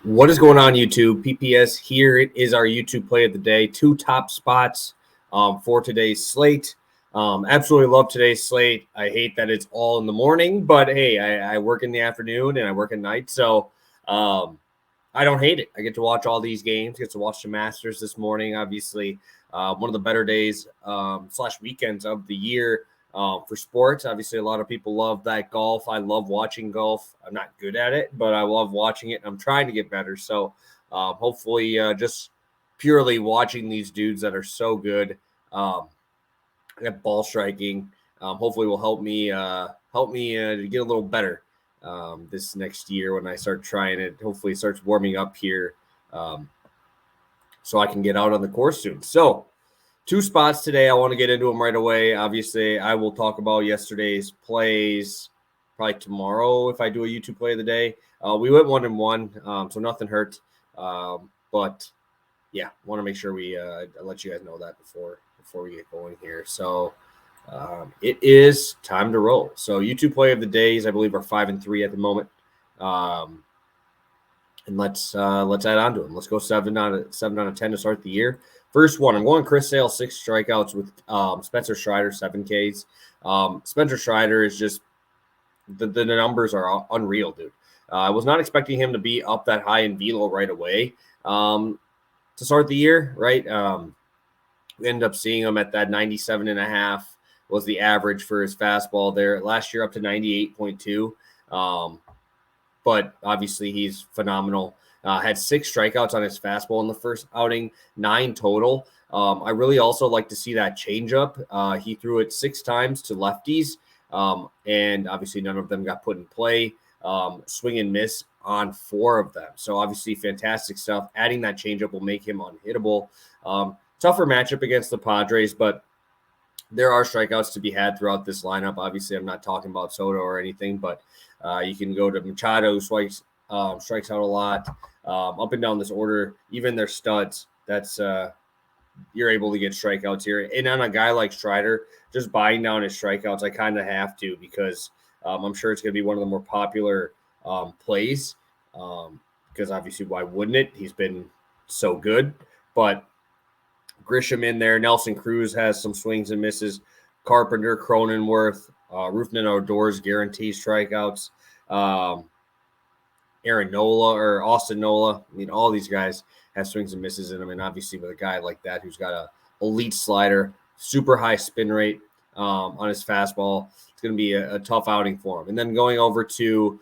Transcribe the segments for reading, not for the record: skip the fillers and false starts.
What is going on, YouTube? PPS here. It is our YouTube play of the day. Two top spots for today's slate. Absolutely love today's slate. I hate that it's all in the morning, but hey, I work in the afternoon and I work at night, so I don't hate it. I get to watch all these games. Get to watch the Masters this morning. Obviously, one of the better days / weekends of the year. For sports, obviously, a lot of people love that golf. I love watching golf. I'm not good at it, but I love watching it. I'm trying to get better. So hopefully, just purely watching these dudes that are so good at ball striking, hopefully will help me to get a little better this next year when I start trying it. Hopefully, it starts warming up here, so I can get out on the course soon. So. Two spots today. I want to get into them right away. Obviously, I will talk about yesterday's plays probably tomorrow if I do a YouTube play of the day. We went 1-1, so nothing hurt. But yeah, want to make sure we let you guys know that before we get going here. So it is time to roll. So YouTube play of the days, I believe, are 5 and 3 at the moment. And let's add on to them. Let's go 7 out of 10 to start the year. First one, I'm going Chris Sale, 6 strikeouts with Spencer Strider, 7 Ks. Spencer Strider is just the numbers are unreal, dude. I was not expecting him to be up that high in velo right away to start the year, right? We ended up seeing him at that 97.5 was the average for his fastball there. Last year up to 98.2. But obviously he's phenomenal. Had 6 strikeouts on his fastball in the first outing, 9 total. I really also like to see that changeup. He threw it 6 times to lefties, and obviously none of them got put in play. Swing and miss on 4 of them. So obviously fantastic stuff. Adding that changeup will make him unhittable. Tougher matchup against the Padres, but there are strikeouts to be had throughout this lineup. Obviously, I'm not talking about Soto or anything, but you can go to Machado, who strikes out a lot. Up and down this order, even their studs, that's you're able to get strikeouts here. And on a guy like Strider, just buying down his strikeouts, I kind of have to because I'm sure it's going to be one of the more popular plays because obviously why wouldn't it? He's been so good. But Grisham in there. Nelson Cruz has some swings and misses. Carpenter, Cronenworth, Roofman Outdoors guarantees strikeouts. Aaron Nola or Austin Nola. I mean, all these guys have swings and misses in them. And obviously with a guy like that who's got a elite slider, super high spin rate on his fastball, it's going to be a tough outing for him. And then going over to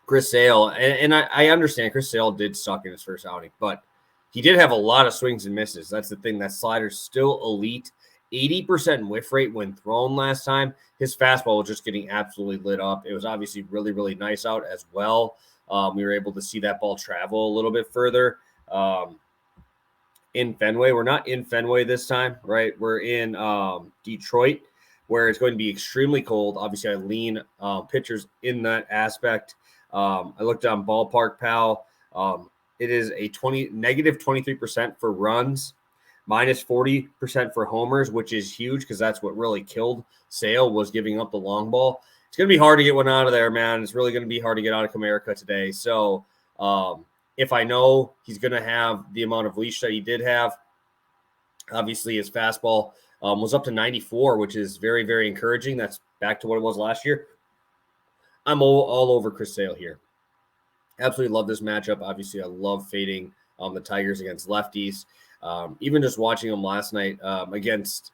Chris Sale, and I understand Chris Sale did suck in his first outing, but he did have a lot of swings and misses. That's the thing. That slider's still elite. 80% whiff rate when thrown last time. His fastball was just getting absolutely lit up. It was obviously really, really nice out as well. We were able to see that ball travel a little bit further in Fenway. We're not in Fenway this time, right? We're in Detroit, where it's going to be extremely cold. Obviously, I lean pitchers in that aspect. I looked on Ballpark Pal. It is a negative 23% for runs, minus 40% for homers, which is huge because that's what really killed Sale was giving up the long ball. It's going to be hard to get one out of there, man. It's really going to be hard to get out of Comerica today. So if I know he's going to have the amount of leash that he did have, obviously his fastball was up to 94, which is very, very encouraging. That's back to what it was last year. I'm all over Chris Sale here. Absolutely love this matchup. Obviously, I love fading the Tigers against lefties. Even just watching him last night against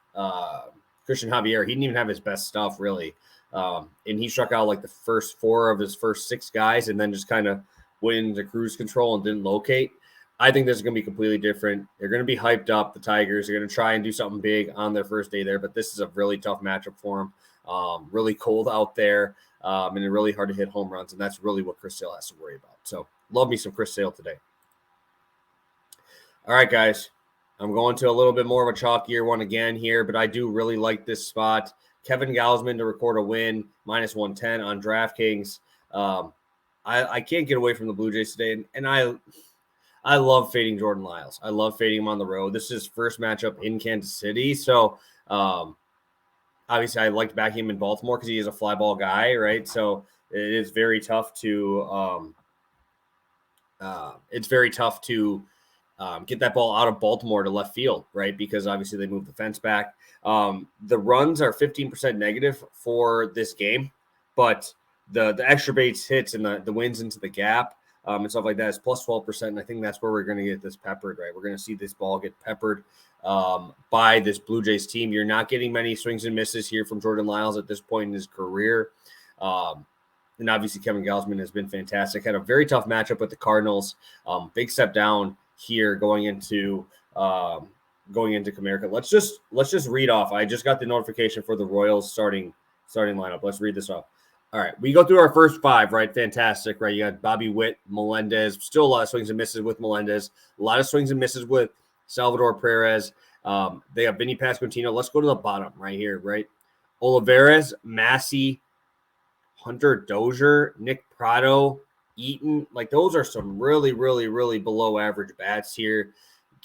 Christian Javier, he didn't even have his best stuff, really. And he struck out like the first 4 of his first 6 guys and then just kind of went into cruise control and didn't locate. I think this is going to be completely different. They're going to be hyped up, the Tigers. They're going to try and do something big on their first day there, but this is a really tough matchup for them. Really cold out there. And it's really hard to hit home runs, and that's really what Chris Sale has to worry about. So love me some Chris Sale today. All right, guys. I'm going to a little bit more of a chalkier one again here, but I do really like this spot. Kevin Gausman to record a win, minus 110 on DraftKings. I can't get away from the Blue Jays today, and I love fading Jordan Lyles. I love fading him on the road. This is his first matchup in Kansas City, so obviously I liked backing him in Baltimore because he is a fly ball guy, right? So it is very tough to it's very tough to get that ball out of Baltimore to left field, right? Because obviously they moved the fence back. The runs are 15% negative for this game, but the extra base hits and the wins into the gap and stuff like that is plus 12%. And I think that's where we're going to get this peppered, right? We're going to see this ball get peppered by this Blue Jays team. You're not getting many swings and misses here from Jordan Lyles at this point in his career. And obviously Kevin Gausman has been fantastic. Had a very tough matchup with the Cardinals. Big step down here going into Comerica. Let's just read off. I just got the notification for the Royals starting lineup. Let's read this off. All right, we go through our first five, right? Fantastic, right? You got Bobby Witt, Melendez, still a lot of swings and misses with Melendez, a lot of swings and misses with Salvador Perez. They have Vinny Pasquantino. Let's go to the bottom right here, right? Olivares, Massey, Hunter Dozier, Nick Prado, Eaton. Like, those are some really, really, really below average bats here.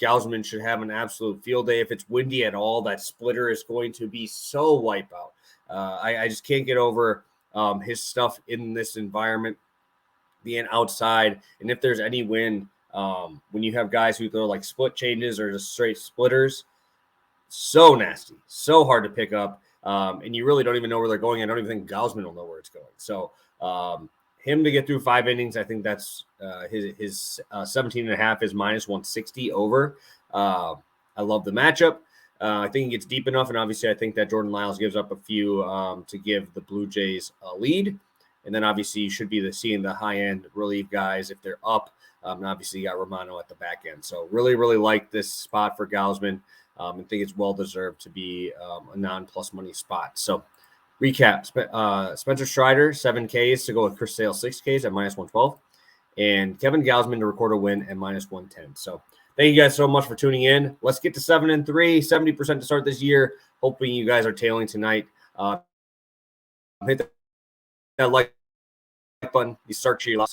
Gausman should have an absolute field day. If it's windy at all, that splitter is going to be so wipeout. I just can't get over his stuff in this environment, being outside. And if there's any wind, when you have guys who throw like split changes or just straight splitters, so nasty, so hard to pick up. And you really don't even know where they're going. I don't even think Gausman will know where it's going. So him to get through 5 innings, I think that's his 17.5 is minus 160 over. I love the matchup. I think he gets deep enough, and obviously I think that Jordan Lyles gives up a few to give the Blue Jays a lead. And then obviously you should be seeing the high-end relief guys if they're up. And obviously you got Romano at the back end. So really, really like this spot for Gausman. And think it's well-deserved to be a non-plus money spot. So recap, Spencer Strider, 7 Ks to go with Chris Sale, 6 Ks at minus 112. And Kevin Gausman to record a win at minus 110. So thank you guys so much for tuning in. Let's get to 7-3, 70% to start this year. Hoping you guys are tailing tonight. Hit that like button. You start your